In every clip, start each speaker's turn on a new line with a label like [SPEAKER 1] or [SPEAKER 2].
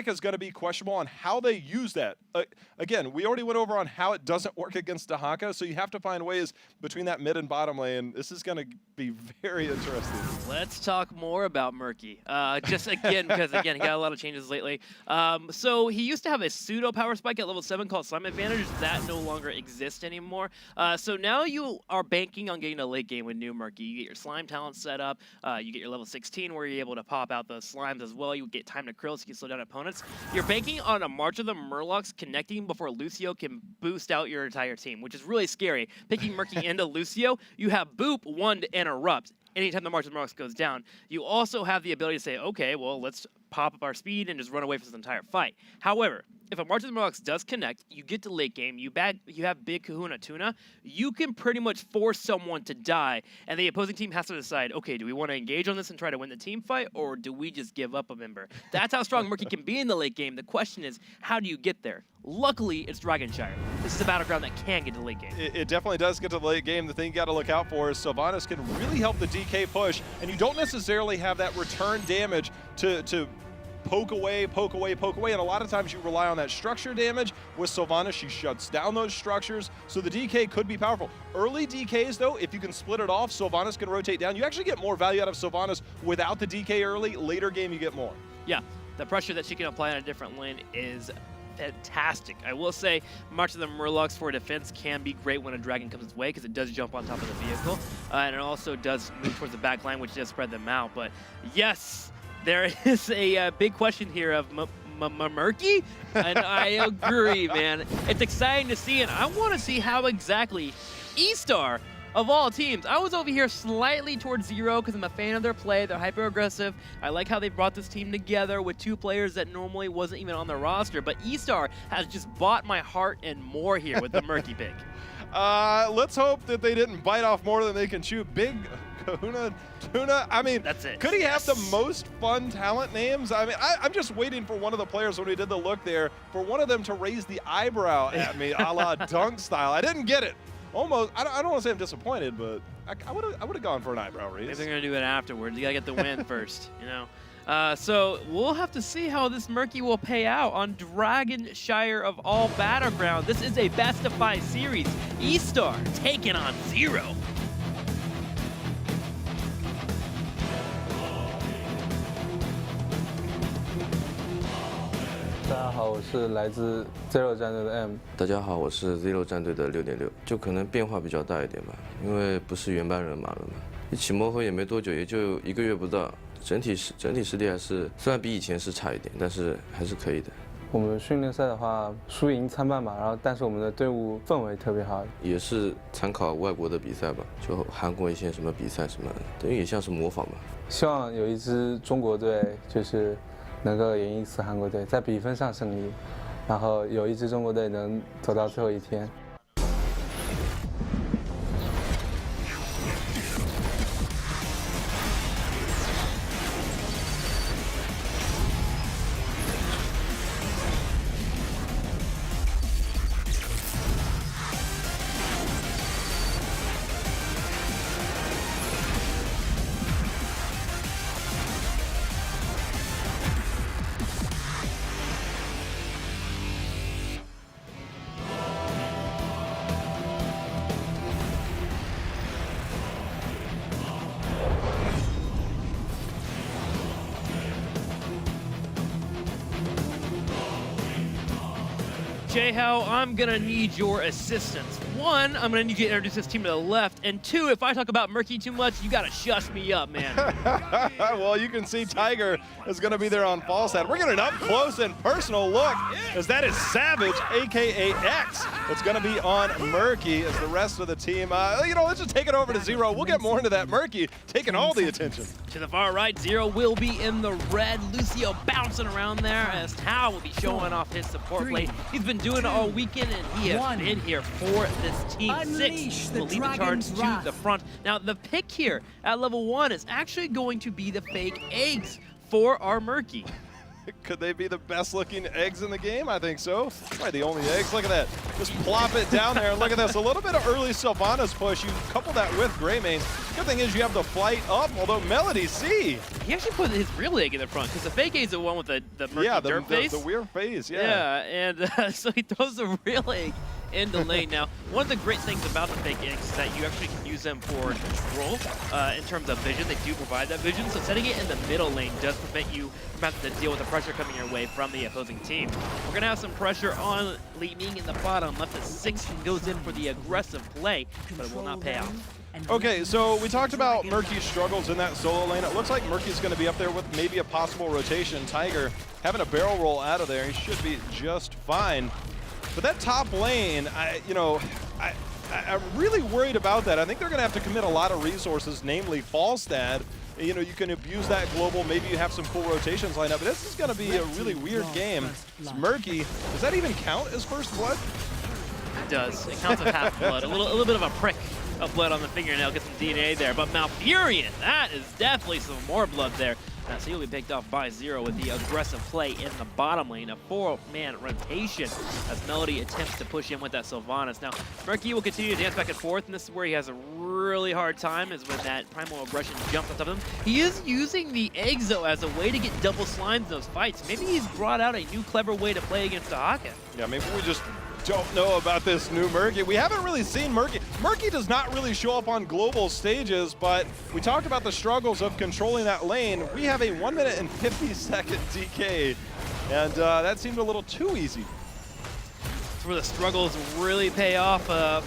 [SPEAKER 1] is going to be questionable on how they use that. Again, we already went over on how it doesn't work against Dahaka, so you have to find ways between that mid and bottom lane. This is going to be very interesting.
[SPEAKER 2] Let's talk more about Murky. Just again, because again, he got a lot of changes lately. So he used to have a pseudo power spike at level 7 called Slime Advantage. That no longer exists anymore. So now you are banking on getting a late game with new Murky. You get your slime talent set up. You get your level 16 where you're able to pop out those slimes as well. You get time to krill so you can slow down opponents. You're banking on a March of the Murlocs connecting before Lucio can boost out your entire team, which is really scary. Picking Murky into Lucio, you have Boop 1 to interrupt. Anytime the March of the Murlocs goes down, you also have the ability to say, okay, well, let's pop up our speed and just run away from this entire fight. However, if a March of the Murlocs does connect, you get to late game, you have Big Kahuna Tuna, you can pretty much force someone to die, and the opposing team has to decide, okay, do we want to engage on this and try to win the team fight, or do we just give up a member? That's how strong Murky can be in the late game. The question is, how do you get there? Luckily, it's Dragonshire. This is a battleground that can get to late game.
[SPEAKER 1] It definitely does get to the late game. The thing you got to look out for is Sylvanas can really help the DK push, and you don't necessarily have that return damage to poke away, and a lot of times you rely on that structure damage. With Sylvanas, she shuts down those structures, so the DK could be powerful. Early DKs, though, if you can split it off, Sylvanas can rotate down. You actually get more value out of Sylvanas without the DK early. Later game, you get more.
[SPEAKER 2] Yeah, the pressure that she can apply on a different lane is fantastic. I will say, March of the Murlocs for defense can be great when a dragon comes its way because it does jump on top of the vehicle, and it also does move towards the back line, which does spread them out. But yes, there is a big question here of Murky, and I agree, man. It's exciting to see, and I want to see how exactly eStar, of all teams, I was over here slightly towards Zero because I'm a fan of their play. They're hyper-aggressive. I like how they brought this team together with 2 players that normally wasn't even on the roster, but eStar has just bought my heart and more here with the Murky pick.
[SPEAKER 1] Let's hope that they didn't bite off more than they can chew. Big Kahuna Tuna. I mean,
[SPEAKER 2] that's it.
[SPEAKER 1] Could he have the most fun talent names? I mean, I'm just waiting for one of the players when we did the look there, for one of them to raise the eyebrow at me, a la Dunk style. I didn't get it. Almost. I don't want to say I'm disappointed, but I would have gone for an eyebrow raise.
[SPEAKER 2] Maybe they're gonna do it afterwards. You gotta get the win first, you know. So we'll have to see how this Murky will pay out on Dragonshire of all battlegrounds. This is a best of 5 series. eStar taking on Zero.
[SPEAKER 3] 大家好，我是来自 Zero 战队的 M。
[SPEAKER 4] 大家好，我是 Zero 战队的6.6，就可能变化比较大一点吧，因为不是原班人马了嘛。一起磨合也没多久，也就1个月不到，整体实力还是虽然比以前是差一点，但是还是可以的。
[SPEAKER 3] 我们训练赛的话，输赢参半吧，然后但是我们的队伍氛围特别好。
[SPEAKER 4] 也是参考外国的比赛吧，就韩国一些什么比赛什么，等于也像是模仿吧。
[SPEAKER 3] 希望有一支中国队就是能够赢一次韩国队，在比分上胜利，然后有一支中国队能走到最后一天。
[SPEAKER 2] J-How, I'm gonna need your assistance. 1, I'm gonna need you to introduce this team to the left, and 2, if I talk about Murky too much, you gotta shush me up, man.
[SPEAKER 1] Well, you can see Tiger is gonna be there on Falstad. We're getting an up close and personal look, as that is Savage, aka X. It's gonna be on Murky as the rest of the team. You know, let's just take it over to Zero. We'll get more into that Murky, taking all the attention.
[SPEAKER 2] To the far right, Zero will be in the red. Lucio bouncing around there as Tao will be showing off his support plate. He's been doing it all weekend, and he has been here for this team. 6 will lead the charge to the front. Now, the pick here at level 1 is actually going to be the fake eggs for our Murky.
[SPEAKER 1] Could they be the best looking eggs in the game? I think so. Probably the only eggs. Look at that. Just plop it down there. And look at this. A little bit of early Sylvanas push. You couple that with Greymane. Good thing is you have the flight up, although Melody C.
[SPEAKER 2] He actually put his real egg in the front because the fake egg is the one with the murky dirt face.
[SPEAKER 1] The weird face, yeah.
[SPEAKER 2] Yeah, and so he throws the real egg in the lane. Now, one of the great things about the fake eggs is that you actually can use them for control in terms of vision. They do provide that vision, so setting it in the middle lane does prevent you from having to deal with the pressure coming your way from the opposing team. We're going to have some pressure on Li Ming in the bottom. Left at 6 and goes in for the aggressive play, but it will not pay off.
[SPEAKER 1] Okay, so we talked about Murky's struggles in that solo lane. It looks like Murky's going to be up there with maybe a possible rotation. Tiger having a barrel roll out of there. He should be just fine. But that top lane, I'm really worried about that. I think they're going to have to commit a lot of resources, namely Falstad. You know, you can abuse that global. Maybe you have some cool rotations lined up. But this is going to be a really weird game. It's Murky. Does that even count as first blood?
[SPEAKER 2] It does. It counts as half blood. A little bit of a prick of blood on the fingernail, get some DNA there. But Malfurion, that is definitely some more blood there. So he'll be picked off by Zero with the aggressive play in the bottom lane. A 4-man rotation as Melody attempts to push in with that Sylvanas. Now, Murky will continue to dance back and forth, and this is where he has a really hard time, is when that Primal Aggression jumps on top of him. He is using the eggs, though, as a way to get double slimes in those fights. Maybe he's brought out a new clever way to play against Dahaka.
[SPEAKER 1] Yeah, maybe we just don't know about this new Murky. We haven't really seen Murky. Murky does not really show up on global stages, but we talked about the struggles of controlling that lane. We have a 1 minute and 50-second DK, and that seemed a little too easy.
[SPEAKER 2] That's where the struggles really pay off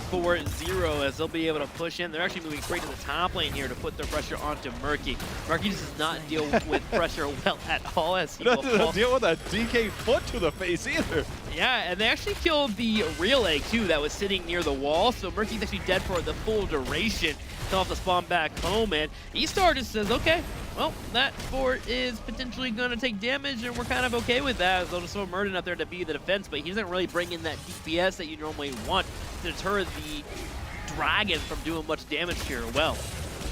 [SPEAKER 2] for Zero, as they'll be able to push in. They're actually moving straight to the top lane here to put their pressure onto Murky. Murky does not deal with pressure well at all, as he will
[SPEAKER 1] Doesn't deal with a DK foot to the face either.
[SPEAKER 2] Yeah, and they actually killed the real egg too that was sitting near the wall, so Murky's actually dead for the full duration. He'll have to spawn back home, and eStar just says, okay, well, that fort is potentially going to take damage, and we're kind of okay with that. They'll just throw Murden up there to be the defense, but he doesn't really bring in that DPS that you normally want to deter the dragon from doing much damage here. Well,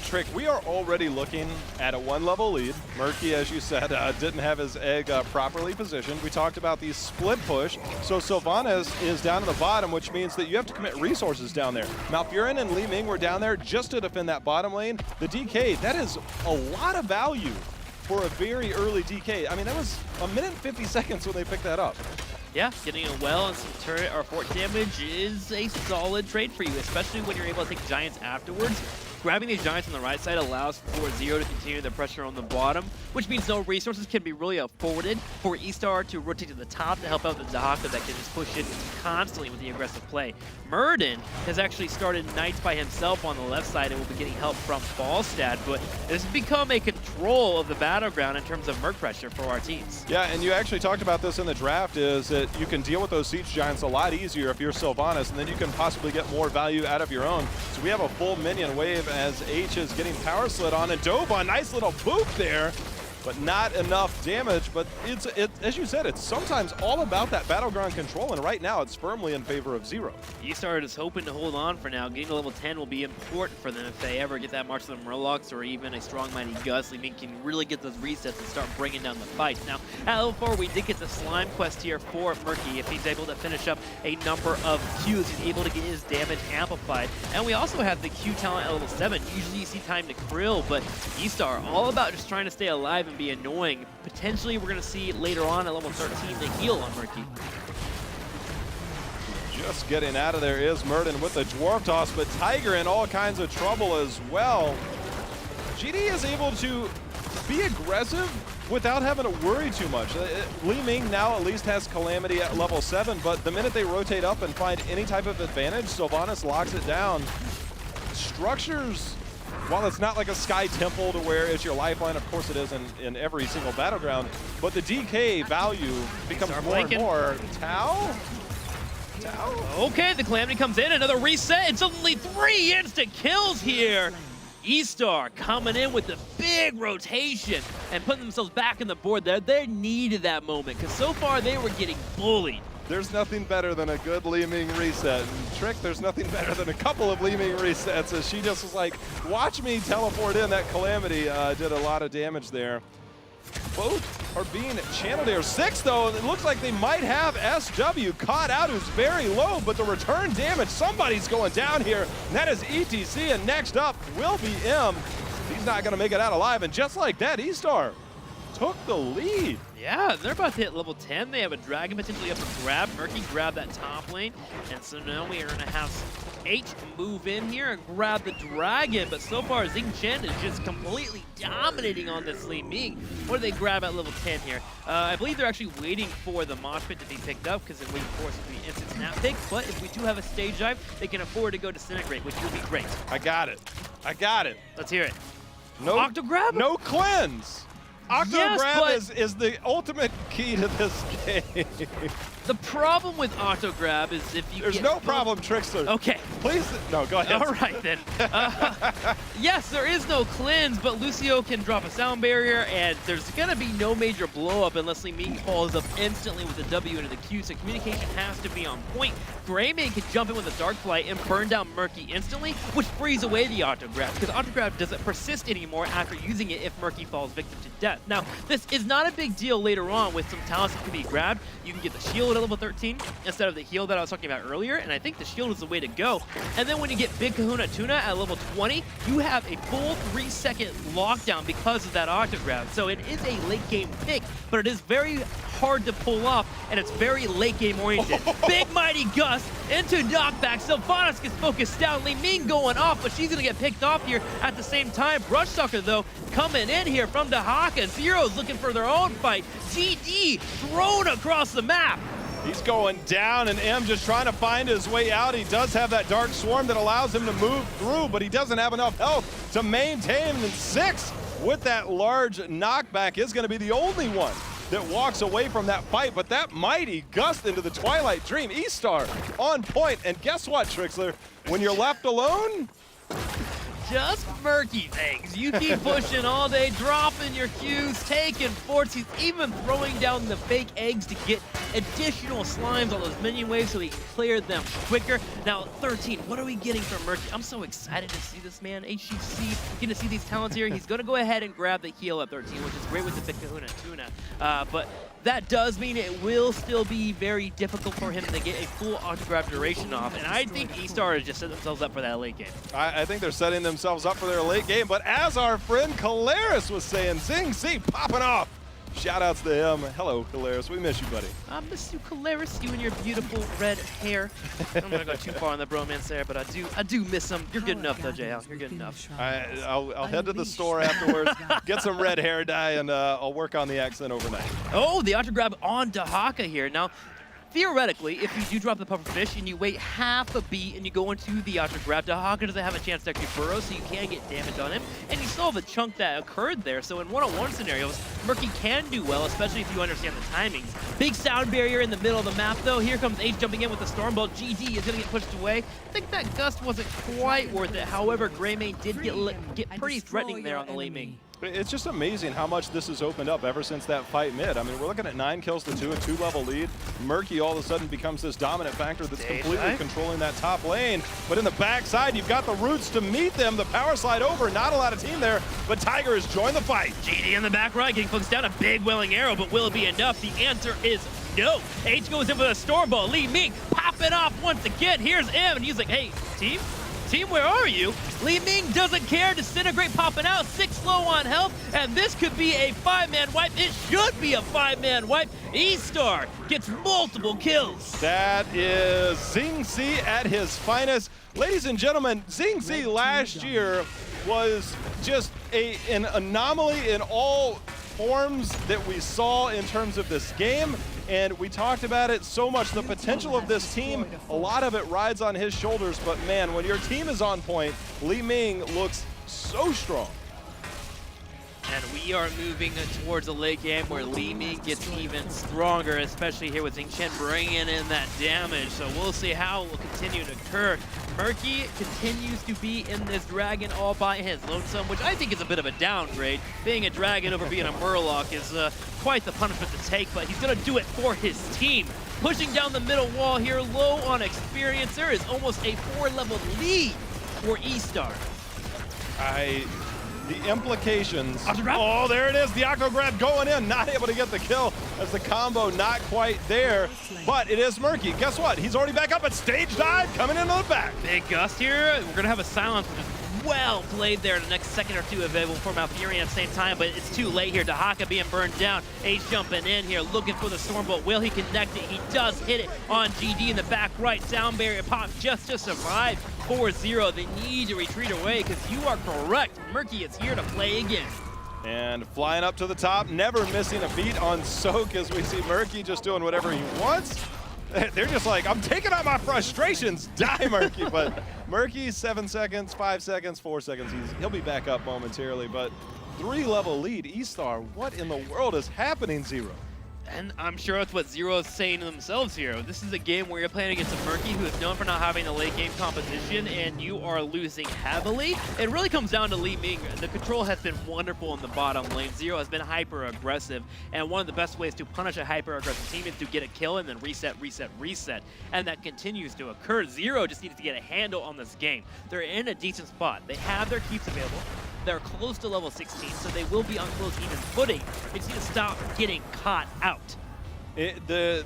[SPEAKER 1] Trick, we are already looking at a 1-level lead. Murky, as you said, didn't have his egg properly positioned. We talked about the split push. So Sylvanas is down at the bottom, which means that you have to commit resources down there. Malfurion and Li Ming were down there just to defend that bottom lane. The DK, that is a lot of value for a very early DK. I mean, that was 1 minute and 50 seconds when they picked that up.
[SPEAKER 2] yeah, getting a well and some turret or fort damage is a solid trade for you, especially when you're able to take Giants afterwards. Grabbing these Giants on the right side allows for Zero to continue the pressure on the bottom, which means no resources can be really forwarded for eStar to rotate to the top to help out the Dahaka that can just push in constantly with the aggressive play. Murden has actually started Knights by himself on the left side and will be getting help from Falstad, but this has become a control of the battleground in terms of Merc pressure for our teams.
[SPEAKER 1] Yeah, and you actually talked about this in the draft, is that you can deal with those Siege Giants a lot easier if you're Sylvanas, and then you can possibly get more value out of your own. So we have a full minion wave as H is getting power slid on, and Doba, nice little boop there, but not enough damage. But it's as you said, it's sometimes all about that battleground control, and right now it's firmly in favor of Zero.
[SPEAKER 2] eStar is hoping to hold on for now. Getting to level 10 will be important for them if they ever get that March of the Murlocs or even a strong Mighty Gus. Li Ming can really get those resets and start bringing down the fights. Now, at level 4, we did get the slime quest here for Murky. If he's able to finish up a number of Qs, he's able to get his damage amplified. And we also have the Q talent at level 7. Usually you see time to krill, but eStar all about just trying to stay alive and be annoying. Potentially we're going to see later on at level 13 the heal on Murky.
[SPEAKER 1] Just getting out of there is Murden with the Dwarf Toss, but Tiger in all kinds of trouble as well. GD is able to be aggressive without having to worry too much. Li Ming now at least has Calamity at level 7, but the minute they rotate up and find any type of advantage, Sylvanas locks it down. Structures, while it's not like a Sky Temple to where it's your lifeline, of course it is in every single battleground, but the DK value becomes more and more. Tau?
[SPEAKER 2] Okay, the Calamity comes in, another reset. It's only 3 instant kills here. eStar coming in with the big rotation and putting themselves back in the board there. They needed that moment because so far they were getting bullied.
[SPEAKER 1] There's nothing better than a good Li Ming reset. And Trick, there's nothing better than a couple of Li Ming resets, as she just was like, watch me teleport in. That Calamity did a lot of damage there. Both are being channeled here. 6, though, it looks like they might have SW caught out, who's very low, but the return damage, somebody's going down here, and that is ETC, and next up will be M. He's not going to make it out alive, and just like that, eStar took the lead.
[SPEAKER 2] Yeah, they're about to hit level 10. They have a dragon potentially up for grab. Murky grabbed that top lane, and so now we are going to have H move in here and grab the dragon, but so far Xing Chen is just completely dominating on this Li Ming. What do they grab at level 10 here? I believe they're actually waiting for the mosh pit to be picked up, because then we of course would be instant snap pick, but if we do have a stage dive, they can afford to go disintegrate, which would be great.
[SPEAKER 1] I got it. I got it.
[SPEAKER 2] Let's hear it.
[SPEAKER 1] No,
[SPEAKER 2] Octo grab?
[SPEAKER 1] No cleanse. Octo
[SPEAKER 2] Yes,
[SPEAKER 1] grab
[SPEAKER 2] but
[SPEAKER 1] is the ultimate key to this game.
[SPEAKER 2] the problem with Octo grab is if you
[SPEAKER 1] There's
[SPEAKER 2] get
[SPEAKER 1] no
[SPEAKER 2] both-
[SPEAKER 1] problem, Trickster.
[SPEAKER 2] Okay.
[SPEAKER 1] Please, no, go ahead.
[SPEAKER 2] All right, then. Yes, there is no cleanse, but Lucio can drop a sound barrier, and there's going to be no major blow-up unless Li Ming follows up instantly with the W into the Q, so communication has to be on point. Greymane can jump in with a Dark Flight and burn down Murky instantly, which frees away the Auto Grab, because Auto Grab doesn't persist anymore after using it if Murky falls victim to death. Now, this is not a big deal later on with some talents that can be grabbed. You can get the shield at level 13 instead of the heal that I was talking about earlier, and I think the shield is the way to go. And then when you get Big Kahuna Tuna at level 20, you have a full 3-second lockdown because of that Octo Grab. So it is a late game pick, but it is very hard to pull off, and it's very late game oriented. Big Mighty Gust into knockback. Sylvanas gets focused down. Li Ming going off, but she's going to get picked off here at the same time. Brush Sucker, though, coming in here from Dahaka. Zero's looking for their own fight. GD thrown across the map.
[SPEAKER 1] He's going down, and M just trying to find his way out. He does have that Dark Swarm that allows him to move through, but he doesn't have enough health to maintain. And 6 with that large knockback is going to be the only one that walks away from that fight, but that Mighty Gust into the Twilight Dream. eStar on point, and guess what, Trixler? When you're left alone,
[SPEAKER 2] just Murky things. You keep pushing all day, dropping your Qs, taking forts. He's even throwing down the fake eggs to get additional slimes on those minion waves so he can clear them quicker. Now, 13, what are we getting from Murky? I'm so excited to see this, man. HGC, getting to see these talents here. He's going to go ahead and grab the heal at 13, which is great with the Big Kahuna Tuna. But that does mean it will still be very difficult for him to get a full Octo Grab duration off, and I think eStar has just set themselves up for that late game.
[SPEAKER 1] I think they're setting themselves up for their late game, but as our friend Kalaris was saying, Xing C popping off. Shout outs to him. Hello, Kalaris. We miss you, buddy.
[SPEAKER 2] I miss you, Kalaris, you and your beautiful red hair. I'm gonna go too far on the bromance there, but I do miss him. You're good enough, though, JL. You're good enough.
[SPEAKER 1] I'll head to the store afterwards, get some red hair dye, and I'll work on the accent overnight.
[SPEAKER 2] Oh, the Octo Grab on Dahaka here. Now, theoretically, if you do drop the puffer fish and you wait half a beat and you go into the Octo Grab, Dahaka doesn't have a chance to actually burrow, so you can get damage on him. And you saw the chunk that occurred there, so in one-on-one scenarios, Murky can do well, especially if you understand the timings. Big sound barrier in the middle of the map, though. Here comes H jumping in with the Stormbolt. GD is going to get pushed away. I think that Gust wasn't quite worth it. However, Greymane did get pretty threatening there on the Li Ming.
[SPEAKER 1] It's just amazing how much this has opened up ever since that fight mid. I mean, we're looking at 9 kills to 2, a 2-level lead. Murky all of a sudden becomes this dominant factor that's completely controlling that top lane. But in the backside, you've got the roots to meet them. The power slide over, not a lot of team there, but Tiger has joined the fight.
[SPEAKER 2] GD in the back right, getting focused down, a big welling arrow, but will it be enough? The answer is no. H goes in with a Stormbolt. Li Ming popping off once again. Here's M, and he's like, hey, team? Team, where are you? Li Ming doesn't care. Disintegrate popping out. 6 low on health, and this could be a 5-man wipe. It should be a 5-man wipe. eStar gets multiple kills.
[SPEAKER 1] That is Xing C at his finest. Ladies and gentlemen, Xing C last year was just an anomaly in all forms that we saw in terms of this game, and we talked about it so much. The potential of this team, a lot of it rides on his shoulders, but man, when your team is on point, Li Ming looks so strong.
[SPEAKER 2] And we are moving towards a late game where Li Ming gets even stronger, especially here with Xing Chen bringing in that damage. So we'll see how it will continue to occur. Murky continues to be in this dragon all by his lonesome, which I think is a bit of a downgrade. Being a dragon over being a Murloc is quite the punishment to take, but he's going to do it for his team. Pushing down the middle wall here, low on experience. There is almost a 4-level lead for eStar.
[SPEAKER 1] the implications.
[SPEAKER 2] Octograb?
[SPEAKER 1] Oh, there it is. The Octograb going in, not able to get the kill as the combo not quite there. But it is Murky. Guess what? He's already back up at stage dive, coming into the back.
[SPEAKER 2] Big gust here. We're going to have a silence, which is well played there. The next second or two available for Malfurion at the same time, but it's too late here. Dahaka being burned down. Ace jumping in here, looking for the Stormbolt. Will he connect it? He does hit it on GD in the back right. Sound barrier pop just to survive. 4-0. They need to retreat away because you are correct. Murky is here to play again.
[SPEAKER 1] And flying up to the top, never missing a beat on Soak as we see Murky just doing whatever he wants. They're just like, I'm taking out my frustrations, die Murky. But Murky, 7 seconds, 5 seconds, 4 seconds. He'll be back up momentarily, but 3-level lead. eStar, what in the world is happening, Zero?
[SPEAKER 2] And I'm sure that's what Zero is saying to themselves here. This is a game where you're playing against a Murky who is known for not having a late game composition, and you are losing heavily. It really comes down to Li Ming. The control has been wonderful in the bottom lane. Zero has been hyper aggressive, and one of the best ways to punish a hyper aggressive team is to get a kill and then reset, reset, reset. And that continues to occur. Zero just needs to get a handle on this game. They're in a decent spot. They have their keeps available. They're close to level 16, so they will be on close even footing. They just need to stop getting caught out.
[SPEAKER 1] The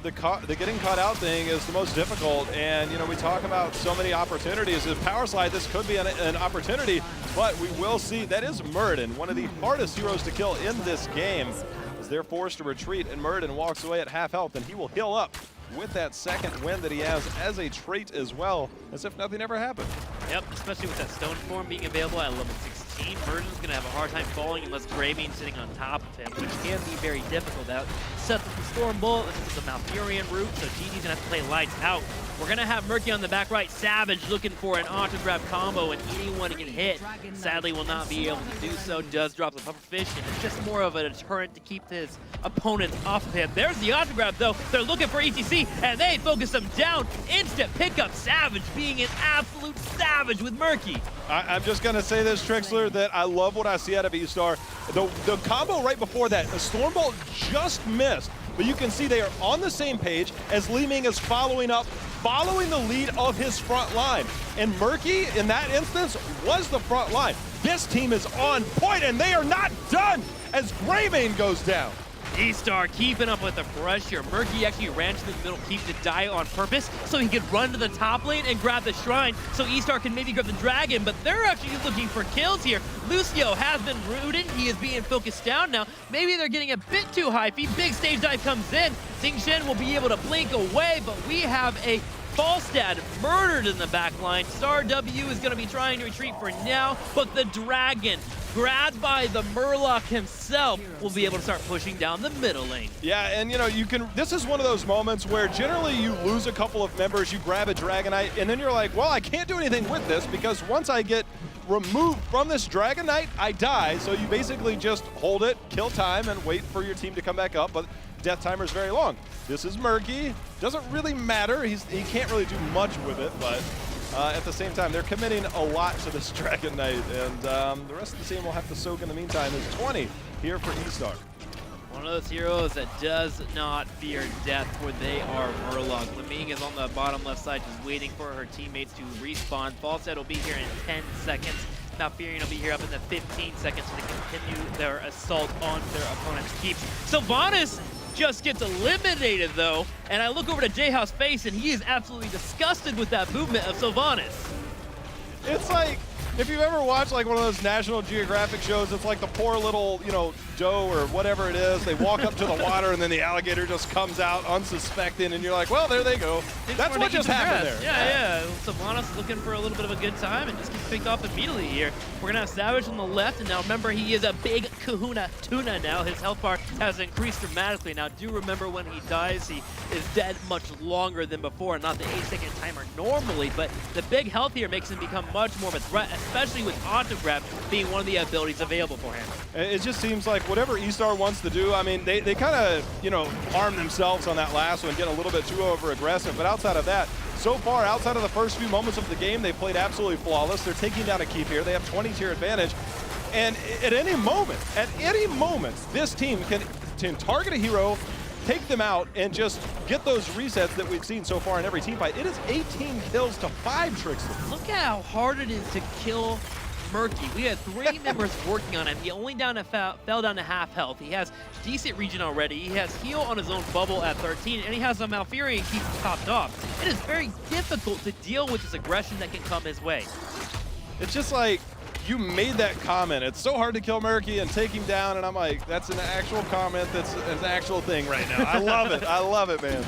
[SPEAKER 1] getting caught out thing is the most difficult, and you know, we talk about so many opportunities. As Power Slide, this could be an opportunity, but we will see. That is Muradin, one of the hardest heroes to kill in this game, as they're forced to retreat, and Muradin walks away at half health, and he will heal up with that second win that he has as a trait as well, as if nothing ever happened.
[SPEAKER 2] Yep, especially with that Stone Form being available at level 16. Muradin's going to have a hard time falling unless Graving sitting on top of him, which can be very difficult. That sets up the Storm Bolt. This is the Malfurion route, so GD's going to have to play lights out. We're going to have Murky on the back right. Savage looking for an auto-grab combo, and anyone can hit. Sadly, will not be able to do so. Does drop the pufferfish, and it's just more of a deterrent to keep his opponents off of him. There's the auto-grab, though. They're looking for ETC, and they focus him down. Instant pickup. Savage being an absolute savage with Murky.
[SPEAKER 1] I'm just going to say this, Trixler, that I love what I see out of eStar. The combo right before that, the Stormbolt just missed, but you can see they are on the same page as Li Ming is following up, following the lead of his front line. And Murky, in that instance, was the front line. This team is on point, and they are not done as Gravane goes down.
[SPEAKER 2] eStar keeping up with the pressure. Murky actually ran to the middle keep to die on purpose so he could run to the top lane and grab the shrine so eStar can maybe grab the dragon, but they're actually looking for kills here. Lucio has been rooted. He is being focused down now. Maybe they're getting a bit too hypey. Big stage dive comes in. Xing Shen will be able to blink away, but we have a Falstad murdered in the back line. Star W is going to be trying to retreat for now, but the dragon, grabbed by the Murloc himself, will be able to start pushing down the middle lane.
[SPEAKER 1] Yeah, and you know, this is one of those moments where generally you lose a couple of members, you grab a Dragonite, and then you're like, well, I can't do anything with this because once I get removed from this Dragonite, I die. So you basically just hold it, kill time, and wait for your team to come back up, but death timer is very long. This is Murky. Doesn't really matter. He can't really do much with it, but at the same time, they're committing a lot to this Dragonite, and the rest of the team will have to soak in the meantime. There's 20 here for eStar.
[SPEAKER 2] One of those heroes that does not fear death, for they are Murloc. Laming is on the bottom left side just waiting for her teammates to respawn. Falstad will be here in 10 seconds. Malfurion will be here up in the 15 seconds to continue their assault on their opponent's keeps. Sylvanas just gets eliminated, though, and I look over to J-House face, and he is absolutely disgusted with that movement of Sylvanas.
[SPEAKER 1] It's like, if you've ever watched like one of those National Geographic shows, it's like the poor little, you know, doe or whatever it is, they walk up to the water and then the alligator just comes out unsuspecting and you're like, well, there they go. That's what just happened there.
[SPEAKER 2] Yeah. Sylvanas looking for a little bit of a good time and just gets picked off immediately here. We're going to have Savage on the left, and now remember, he is a big kahuna tuna now. His health bar has increased dramatically. Now, do remember when he dies, he is dead much longer than before, not the 8-second timer normally, but the big health here makes him become much more of a threat, especially with auto-grab being one of the abilities available for him.
[SPEAKER 1] It just seems like whatever eStar wants to do, I mean, they kind of, you know, harm themselves on that last one, get a little bit too over-aggressive, but outside of that, so far, outside of the first few moments of the game, they've played absolutely flawless. They're taking down a keep here. They have 20-tier advantage. And at any moment, this team can target a hero, take them out, and just get those resets that we've seen so far in every team fight. It is 18 kills to 5, Trixler.
[SPEAKER 2] Look at how hard it is to kill Murky. We had 3 members working on him. He only fell down to half health. He has decent regen already. He has heal on his own bubble at 13, and he has a Malfurion and keeps him topped off. It is very difficult to deal with this aggression that can come his way.
[SPEAKER 1] It's just like, you made that comment. It's so hard to kill Murky and take him down, and I'm like, that's an actual comment. That's an actual thing right now. I love it. I love it, man.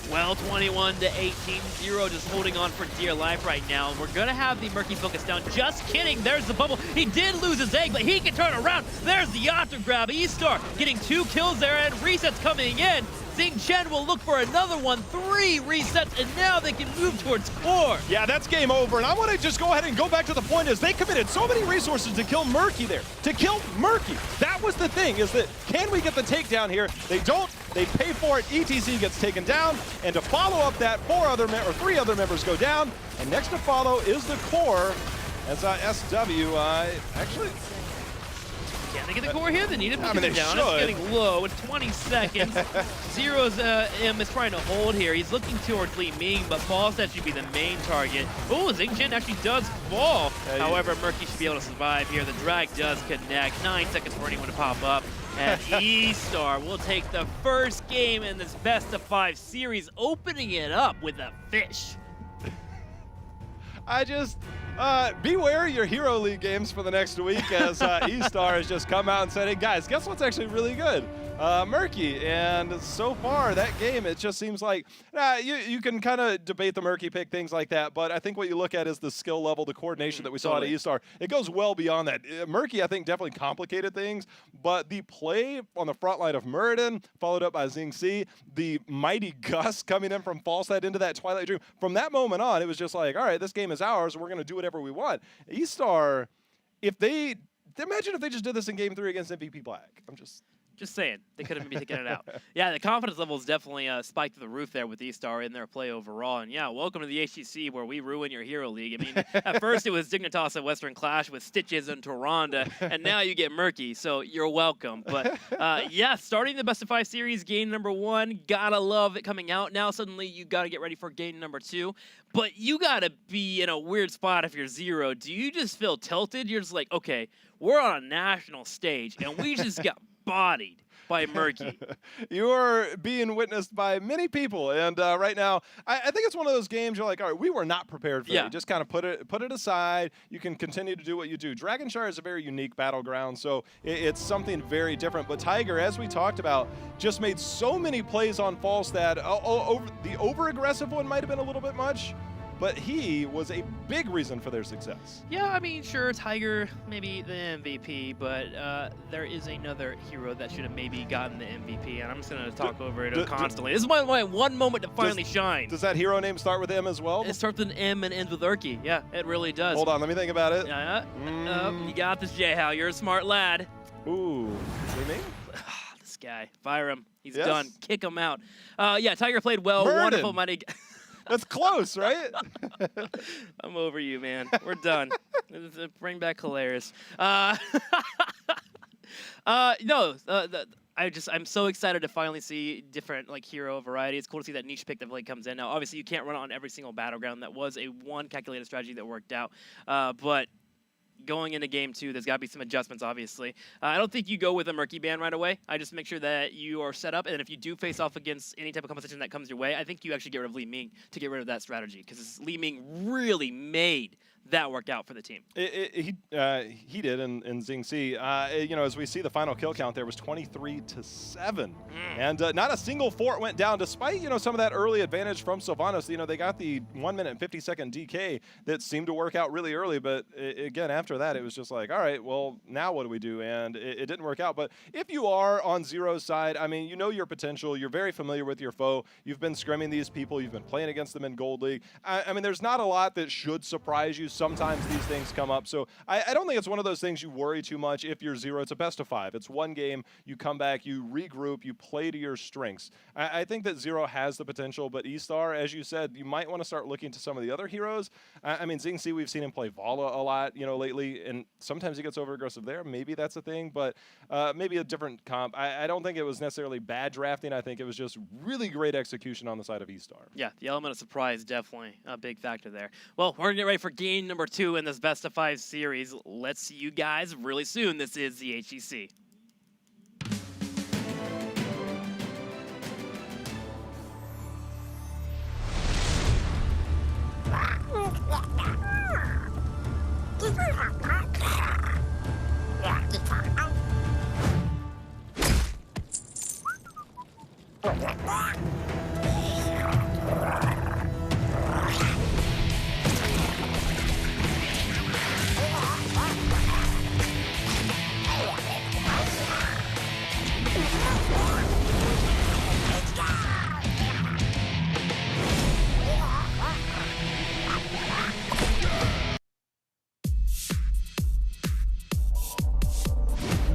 [SPEAKER 2] Well, 21 to 18, 0 just holding on for dear life right now. We're gonna have the Murky focus down. Just kidding, there's the bubble. He did lose his egg, but he can turn around. There's the auto grab. eStar getting 2 kills there, and resets coming in. Xing Chen will look for another one. 3 resets, and now they can move towards core.
[SPEAKER 1] Yeah, that's game over, and I want to just go ahead and go back to the point is they committed so many resources to kill Murky there. To kill Murky. That was the thing, is that can we get the takedown here? They don't. They pay for it. ETC gets taken down, and to follow up that 3 other members go down, and next to follow is the core as SW actually.
[SPEAKER 2] Can they get the core here? They need to put
[SPEAKER 1] they
[SPEAKER 2] it down.
[SPEAKER 1] should.
[SPEAKER 2] It's getting low in 20 seconds. Zero's M is trying to hold here. He's looking towards Li Ming, but Falstad should be the main target. Oh, Xing Chen actually does fall. However, Murky should be able to survive here. The drag does connect. 9 seconds for anyone to pop up. And eStar will take the first game in this best-of-5 series, opening it up with a fish.
[SPEAKER 1] I just, beware your Hero League games for the next week as eStar has just come out and said, hey guys, guess what's actually really good? Murky, and so far that game, it just seems like you can kind of debate the Murky pick, things like that, but I think what you look at is the skill level, the coordination that we saw at eStar. It goes well beyond that. Murky, I think, definitely complicated things, but the play on the front line of Muradin, followed up by Xing C, the mighty Gus coming in from Falstad into that Twilight Dream, from that moment on, it was just like, all right, this game is ours, we're going to do whatever we want. eStar, imagine if they just did this in Game 3 against MVP Black.
[SPEAKER 2] Just saying, they could have maybe taken it out. Yeah, the confidence levels definitely spiked to the roof there with eStar in their play overall. And yeah, welcome to the HGC where we ruin your Hero League. I mean, at first it was Dignitas at Western Clash with Stitches and Toronda, and now you get Murky, so you're welcome. But yeah, starting the best-of-5 series, game number 1, gotta love it coming out. Now suddenly you gotta get ready for game number 2. But you gotta be in a weird spot if you're Zero. Do you just feel tilted? You're just like, okay, we're on a national stage, and we just got bodied by Murky.
[SPEAKER 1] You are being witnessed by many people, and right now, I think it's one of those games you're like, all right, we were not prepared for it. You just kind of put it aside. You can continue to do what you do. Dragonshire is a very unique battleground, so it's something very different. But Tiger, as we talked about, just made so many plays on Falstad. The over-aggressive one might have been a little bit much, but he was a big reason for their success.
[SPEAKER 2] Yeah, I mean, sure, Tiger, maybe the MVP, but there is another hero that should have maybe gotten the MVP, and I'm just going to talk over it constantly. This is my one moment to finally shine.
[SPEAKER 1] Does that hero name start with M as well?
[SPEAKER 2] It starts with an M and ends with Urky. Yeah, it really does.
[SPEAKER 1] Hold on, let me think about it.
[SPEAKER 2] You got this, J-How. You're a smart lad.
[SPEAKER 1] Ooh, see me?
[SPEAKER 2] This guy. Fire him. He's done. Kick him out. Yeah, Tiger played well. Wonderful money.
[SPEAKER 1] That's close, right?
[SPEAKER 2] I'm over you, man. We're done. Bring back Hilarious. I'm so excited to finally see different hero variety. It's cool to see that niche pick that comes in. Now, obviously, you can't run on every single battleground. That was a one calculated strategy that worked out, but going into game 2, there's got to be some adjustments, obviously. I don't think you go with a Murky ban right away. I just make sure that you are set up, and if you do face off against any type of competition that comes your way, I think you actually get rid of Li Ming to get rid of that strategy, because Li Ming really made that work out for the team.
[SPEAKER 1] He did in Xing C. As we see the final kill count there was 23-7. And not a single fort went down, despite, some of that early advantage from Sylvanas. They got the 1 minute and 50-second DK that seemed to work out really early, but again, after that, it was just like, all right, well, now what do we do? And it didn't work out. But if you are on Zero's side, I mean, you know your potential. You're very familiar with your foe. You've been scrimming these people. You've been playing against them in Gold League. I mean, there's not a lot that should surprise you. Sometimes these things come up. So I don't think it's one of those things you worry too much if you're Zero. It's a best-of-5. It's one game. You come back, you regroup, you play to your strengths. I think that Zero has the potential, but eStar, as you said, you might want to start looking to some of the other heroes. I mean, Xing C, we've seen him play Vala a lot, lately, and sometimes he gets over-aggressive there. Maybe that's a thing, but maybe a different comp. I don't think it was necessarily bad drafting. I think it was just really great execution on the side of eStar.
[SPEAKER 2] Yeah, the element of surprise, definitely a big factor there. Well, we're going to get ready for game team number 2 in this best of 5 series. Let's see you guys really soon. This is the HGC.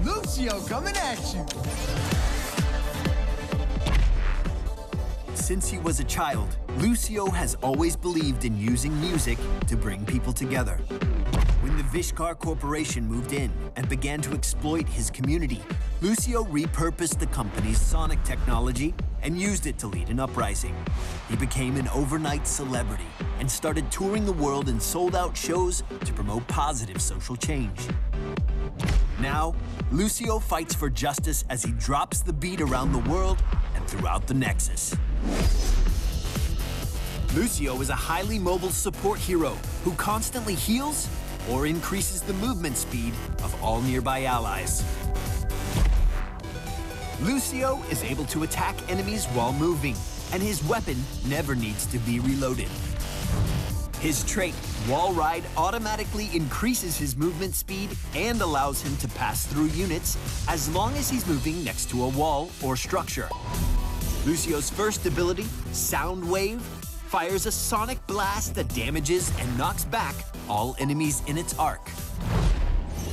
[SPEAKER 5] Lucio coming at you.
[SPEAKER 6] Since he was a child, Lucio has always believed in using music to bring people together. When the Vishkar Corporation moved in and began to exploit his community, Lucio repurposed the company's sonic technology and used it to lead an uprising. He became an overnight celebrity and started touring the world in sold-out shows to promote positive social change. Now, Lucio fights for justice as he drops the beat around the world and throughout the Nexus. Lucio is a highly mobile support hero who constantly heals or increases the movement speed of all nearby allies. Lucio is able to attack enemies while moving, and his weapon never needs to be reloaded. His trait, Wall Ride, automatically increases his movement speed and allows him to pass through units as long as he's moving next to a wall or structure. Lucio's first ability, Sound Wave, fires a sonic blast that damages and knocks back all enemies in its arc.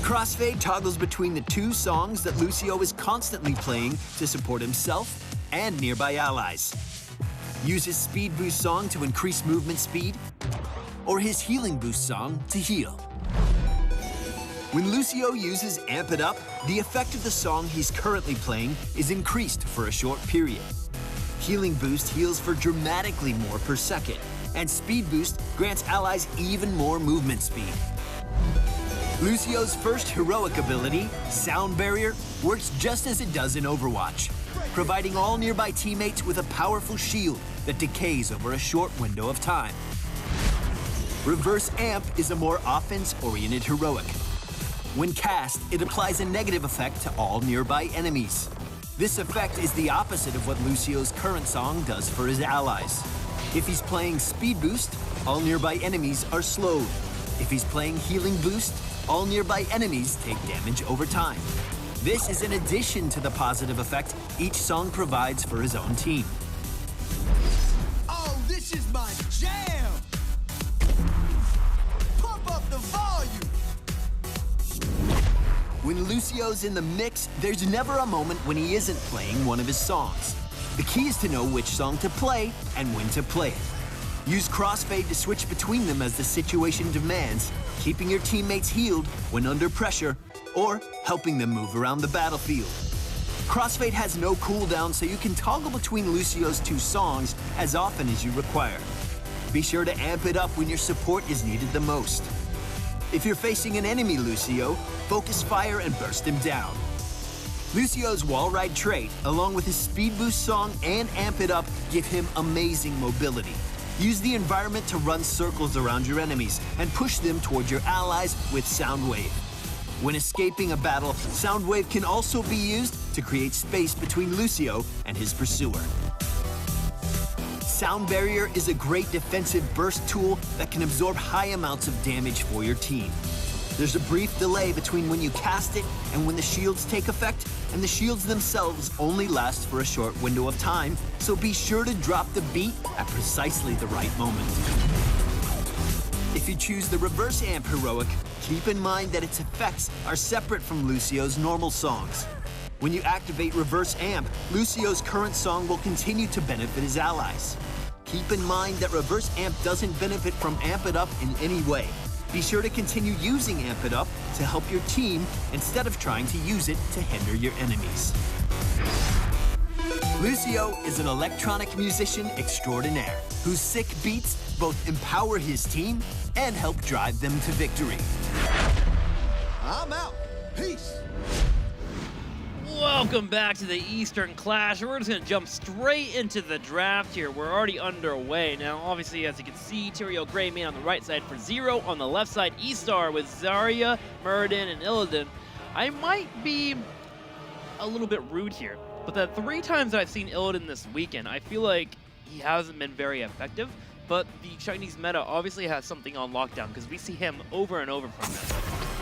[SPEAKER 6] Crossfade toggles between the 2 songs that Lucio is constantly playing to support himself and nearby allies. Use his Speed Boost song to increase movement speed, or his Healing Boost song to heal. When Lucio uses Amp It Up, the effect of the song he's currently playing is increased for a short period. Healing Boost heals for dramatically more per second, and Speed Boost grants allies even more movement speed. Lucio's first heroic ability, Sound Barrier, works just as it does in Overwatch, providing all nearby teammates with a powerful shield that decays over a short window of time. Reverse Amp is a more offense-oriented heroic. When cast, it applies a negative effect to all nearby enemies. This effect is the opposite of what Lucio's current song does for his allies. If he's playing Speed Boost, all nearby enemies are slowed. If he's playing Healing Boost, all nearby enemies take damage over time. This is in addition to the positive effect each song provides for his own team.
[SPEAKER 5] Oh, this is my jam! Pump up the volume!
[SPEAKER 6] When Lucio's in the mix, there's never a moment when he isn't playing one of his songs. The key is to know which song to play and when to play it. Use Crossfade to switch between them as the situation demands, keeping your teammates healed when under pressure, or helping them move around the battlefield. Crossfade has no cooldown, so you can toggle between Lucio's 2 songs as often as you require. Be sure to amp it up when your support is needed the most. If you're facing an enemy Lucio, focus fire and burst him down. Lucio's Wall Ride trait, along with his Speed Boost song and Amp It Up, give him amazing mobility. Use the environment to run circles around your enemies and push them toward your allies with Sound Wave. When escaping a battle, Sound Wave can also be used to create space between Lucio and his pursuer. Sound Barrier is a great defensive burst tool that can absorb high amounts of damage for your team. There's a brief delay between when you cast it and when the shields take effect, and the shields themselves only last for a short window of time, so be sure to drop the beat at precisely the right moment. If you choose the Reverse Amp heroic, keep in mind that its effects are separate from Lucio's normal songs. When you activate Reverse Amp, Lucio's current song will continue to benefit his allies. Keep in mind that Reverse Amp doesn't benefit from Amp It Up in any way. Be sure to continue using Amp It Up to help your team instead of trying to use it to hinder your enemies. Lucio is an electronic musician extraordinaire whose sick beats both empower his team and help drive them to victory.
[SPEAKER 5] I'm out. Peace.
[SPEAKER 2] Welcome back to the Eastern Clash. We're just going to jump straight into the draft here. We're already underway. Now, obviously, as you can see, Tyrael Greymane on the right side for Zero. On the left side, eStar with Zarya, Muradin, and Illidan. I might be a little bit rude here, but the 3 times I've seen Illidan this weekend, I feel like he hasn't been very effective. But the Chinese meta obviously has something on lockdown because we see him over and over from this.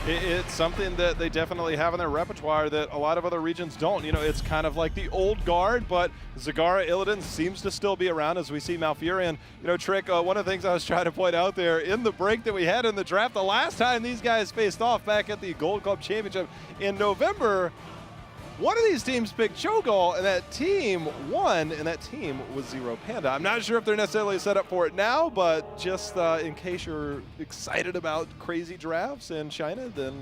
[SPEAKER 1] It's something that they definitely have in their repertoire that a lot of other regions don't. You know, it's kind of like the old guard, but Zagara Illidan seems to still be around as we see Malfurion. You know, Trick, one of the things I was trying to point out there in the break that we had in the draft, the last time these guys faced off back at the Gold Club Championship in November, one of these teams picked Cho'Gall, and that team won, and that team was Zero Panda. I'm not sure if they're necessarily set up for it now, but just in case you're excited about crazy drafts in China, then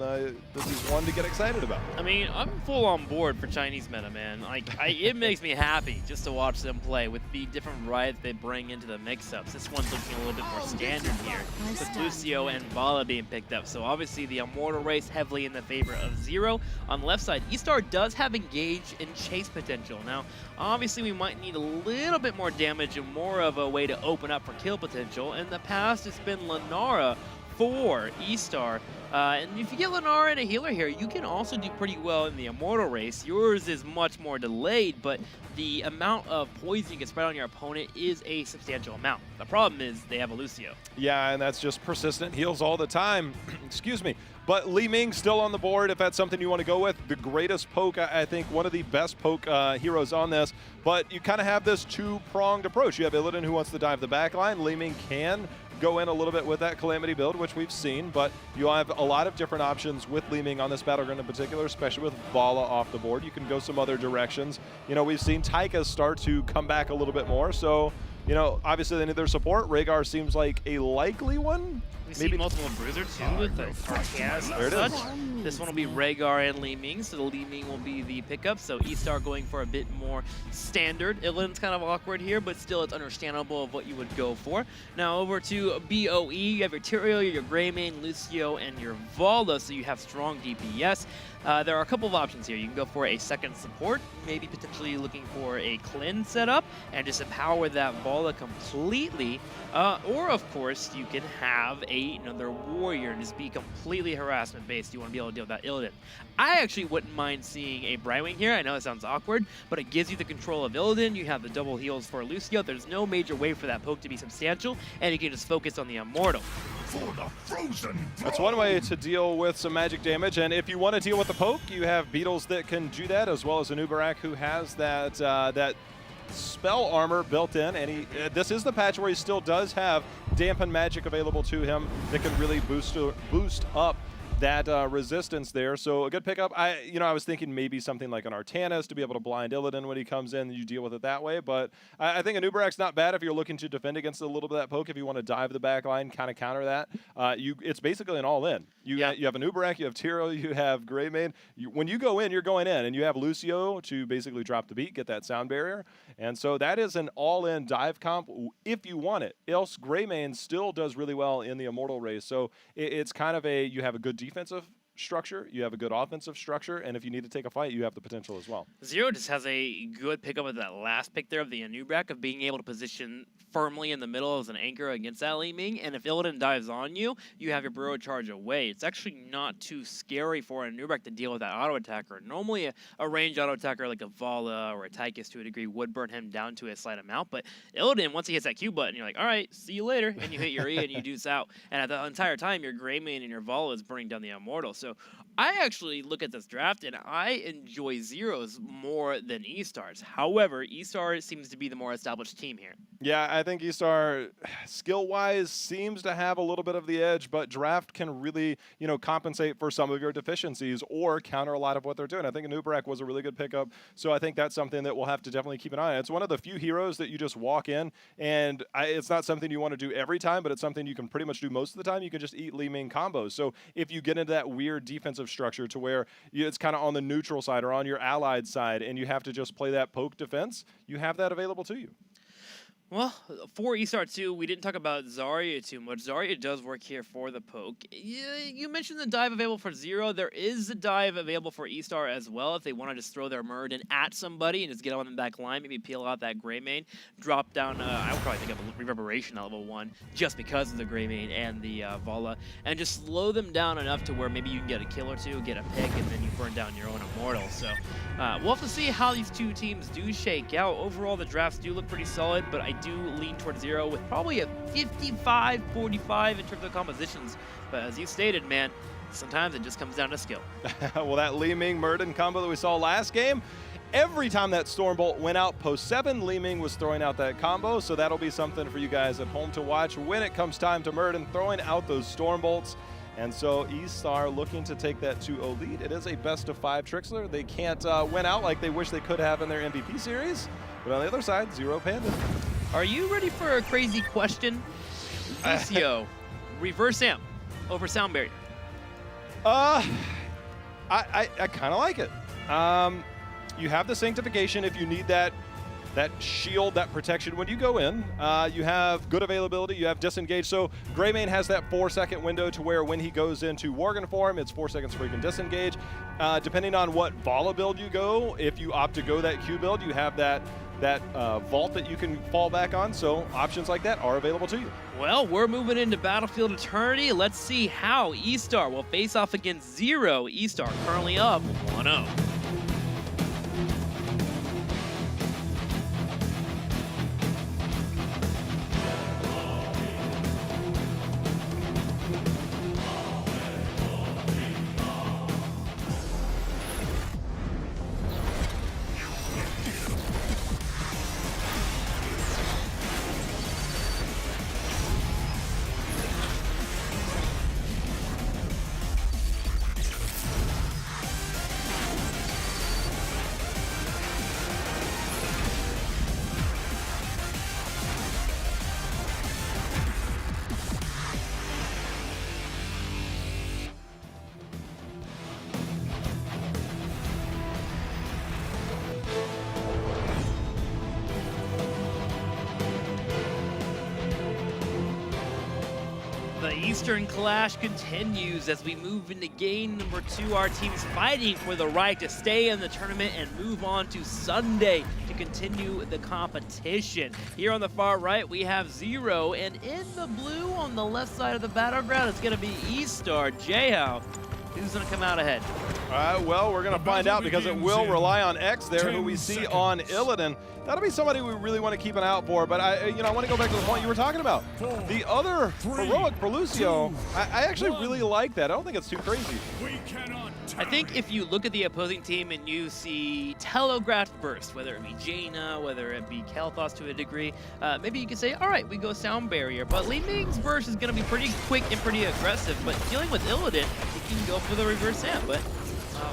[SPEAKER 1] this is one to get excited about.
[SPEAKER 2] I mean, I'm full on board for Chinese meta, man. Like, it makes me happy just to watch them play with the different varieties they bring into the mix-ups. This one's looking a little bit more standard here, with Lucio and Vala being picked up. So obviously the Immortal race heavily in the favor of Zero. On the left side, eStar does have engage and chase potential. Now, obviously we might need a little bit more damage and more of a way to open up for kill potential. In the past, it's been Lunara for eStar. And if you get Lunara and a healer here, you can also do pretty well in the Immortal race. Yours is much more delayed, but the amount of poison you can spread on your opponent is a substantial amount. The problem is they have a Lucio.
[SPEAKER 1] Yeah, and that's just persistent heals all the time. Excuse me. But Li Ming still on the board if that's something you want to go with. The greatest poke, I think, one of the best poke heroes on this. But you kind of have this two-pronged approach. You have Illidan who wants to dive the backline. Li Ming can go in a little bit with that Calamity build, which we've seen, but you have a lot of different options with Li Ming on this battleground in particular, especially with Vala off the board. You can go some other directions. You know, we've seen Taika start to come back a little bit more, so, you know, obviously they need their support. Rhaegar seems like a likely one.
[SPEAKER 2] We see multiple Bruiser too with the Tarkaz and such. This one will be Rhaegar and Li Ming, so the Li Ming will be the pickup. So eStar going for a bit more standard. Illidan's kind of awkward here, but still it's understandable of what you would go for. Now over to BOE, you have your Tyrael, your Greymane, Lucio, and your Vala, so you have strong DPS. There are a couple of options here. You can go for a second support, maybe potentially looking for a cleanse setup, and just empower that Vala completely. Or of course, you can have another warrior and just be completely harassment based. You want to be able to deal with that Illidan. I actually wouldn't mind seeing a Brightwing here. I know it sounds awkward, but it gives you the control of Illidan. You have the double heals for Lucio. There's no major way for that poke to be substantial, and you can just focus on the Immortal.
[SPEAKER 1] That's one way to deal with some magic damage, and if you want to deal with the poke, you have Beetles that can do that, as well as an Uberak who has that that spell armor built in, and he this is the patch where he still does have dampen magic available to him that can really boost up that resistance there. So a good pickup. I was thinking maybe something like an Artanis to be able to blind Illidan when he comes in, and you deal with it that way. But I think an Uberak's not bad if you're looking to defend against a little bit of that poke. If you want to dive the back line, kind of counter that, it's basically an all-in. You have an Uberak, you have Tyrael, you have Greymane. When you go in, you're going in, and you have Lucio to basically drop the beat, get that sound barrier. And so that is an all-in dive comp if you want it. Else, Greymane still does really well in the Immortal race. So it's kind of you have a good defensive structure, you have a good offensive structure, and if you need to take a fight, you have the potential as well.
[SPEAKER 2] Zero just has a good pickup of that last pick there of the Anubrak of being able to position firmly in the middle as an anchor against that Li Ming, and if Illidan dives on you, you have your Burrow charge away. It's actually not too scary for an Anubrak to deal with that auto attacker. Normally a ranged auto attacker like a Vala or a Tychus to a degree would burn him down to a slight amount, but Illidan, once he hits that Q button, you're like, all right, see you later, and you hit your E and you deuce out, and at the entire time, your Greymane and your Vala is burning down the Immortal. So I actually look at this draft and I enjoy Zeros more than eStars. However, eStar seems to be the more established team here.
[SPEAKER 1] Yeah, I think eStar, skill-wise, seems to have a little bit of the edge, but draft can really, compensate for some of your deficiencies or counter a lot of what they're doing. I think Anubarak was a really good pickup, so I think that's something that we'll have to definitely keep an eye on. It's one of the few heroes that you just walk in, and it's not something you want to do every time, but it's something you can pretty much do most of the time. You can just eat Li Ming combos. So if you get into that weird your defensive structure to where it's kind of on the neutral side or on your allied side, and you have to just play that poke defense, you have that available to you.
[SPEAKER 2] Well, for eStar 2, we didn't talk about Zarya too much. Zarya does work here for the poke. You mentioned the dive available for Zero. There is a dive available for eStar as well if they want to just throw their Muradin at somebody and just get on the back line, maybe peel out that Grey Mane, drop down, I would probably think of a Reverberation at level 1 just because of the Grey Mane and the Vala, and just slow them down enough to where maybe you can get a kill or two, get a pick, and then you burn down your own Immortal. So we'll have to see how these two teams do shake out. Overall, the drafts do look pretty solid, but I do lean towards Zero with probably a 55-45 in terms of compositions. But as you stated, man, sometimes it just comes down to skill.
[SPEAKER 1] Well, that Li Ming Muradin combo that we saw last game, every time that Stormbolt went out post 7, Li Ming was throwing out that combo, so that'll be something for you guys at home to watch when it comes time to Muradin throwing out those Stormbolts. And so eStar looking to take that 2-0 lead. It is a best-of-5 Trixler. They can't win out like they wish they could have in their MVP series. But on the other side, Zero Panda.
[SPEAKER 2] Are you ready for a crazy question? Lucio, reverse amp over Sound Barrier.
[SPEAKER 1] I kind of like it. You have the Sanctification if you need that shield, that protection when you go in. You have good availability, you have disengage. So Greymane has that 4-second window to where when he goes into Worgen form, it's 4 seconds before he can disengage. Depending on what Vala build you go, if you opt to go that Q build, you have that vault that you can fall back on. So options like that are available to you.
[SPEAKER 2] Well, we're moving into Battlefield Eternity. Let's see how eStar will face off against Zero. eStar currently up 1-0. The Eastern Clash continues as we move into game number 2. Our team's fighting for the right to stay in the tournament and move on to Sunday to continue the competition. Here on the far right, we have Zero, and in the blue on the left side of the battleground, it's going to be eStar. Jayhow, who's going to come out ahead?
[SPEAKER 1] Well, we're going to find out because it will rely on X there, who we see on Illidan. That'll be somebody we really want to keep an eye out for, but I want to go back to the point you were talking about. The other heroic for Lucio, I actually really like that. I don't think it's too crazy.
[SPEAKER 2] I think if you look at the opposing team and you see telegraphed burst, whether it be Jaina, whether it be Kael'thas to a degree, maybe you could say, all right, we go Sound Barrier. But Li Ming's burst is going to be pretty quick and pretty aggressive, but dealing with Illidan, you can go for the reverse amp. But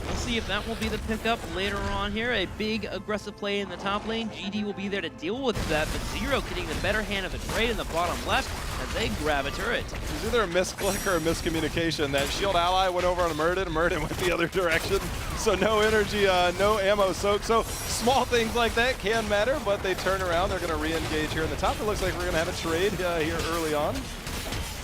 [SPEAKER 2] we'll see if that will be the pickup later on here. A big aggressive play in the top lane. GD will be there to deal with that, but Zero getting the better hand of the trade in the bottom left as they grab a turret.
[SPEAKER 1] It's either a misclick or a miscommunication. That shield ally went over on a Muradin, and Muradin went the other direction. So no energy, no ammo soak. So small things like that can matter, but they turn around. They're going to re-engage here in the top. It looks like we're going to have a trade here early on.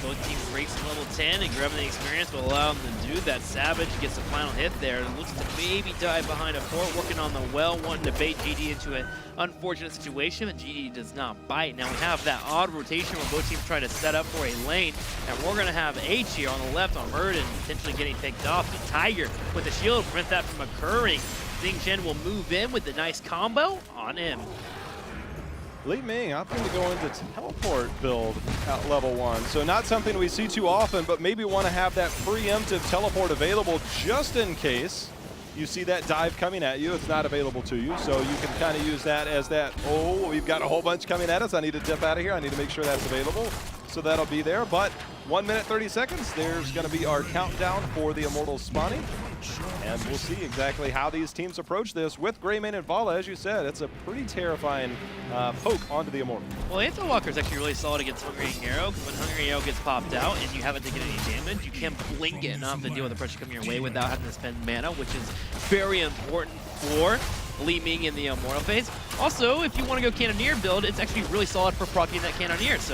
[SPEAKER 2] Both teams racing level 10 and grabbing the experience will allow them to do that. Savage gets the final hit there. Looks to maybe dive behind a fort, working on the well, wanting to bait GD into an unfortunate situation, but GD does not bite. Now we have that odd rotation where both teams try to set up for a lane, and we're going to have H here on the left on Muradin, potentially getting picked off. The Tiger with the shield prevents that from occurring. Xing Chen will move in with the nice combo on him.
[SPEAKER 1] Li Ming opting to go into teleport build at level 1. So not something we see too often, but maybe want to have that preemptive teleport available just in case you see that dive coming at you. It's not available to you, so you can kind of use that as that, oh, we've got a whole bunch coming at us. I need to dip out of here. I need to make sure that's available. so that'll be there. But 1 minute 30 seconds, there's going to be our countdown for the Immortals spawning. And we'll see exactly how these teams approach this. With Greymane and Vala, as you said, it's a pretty terrifying poke onto the Immortal.
[SPEAKER 2] Well, Anthony Walker is actually really solid against Hungry Arrow, because when Hungry Arrow gets popped out and you haven't taken any damage, you can blink it and not have to deal with the pressure coming your way without having to spend mana, which is very important for Li Ming in the Immortal phase. Also, if you want to go Cannoneer build, it's actually really solid for proccing that Cannoneer. So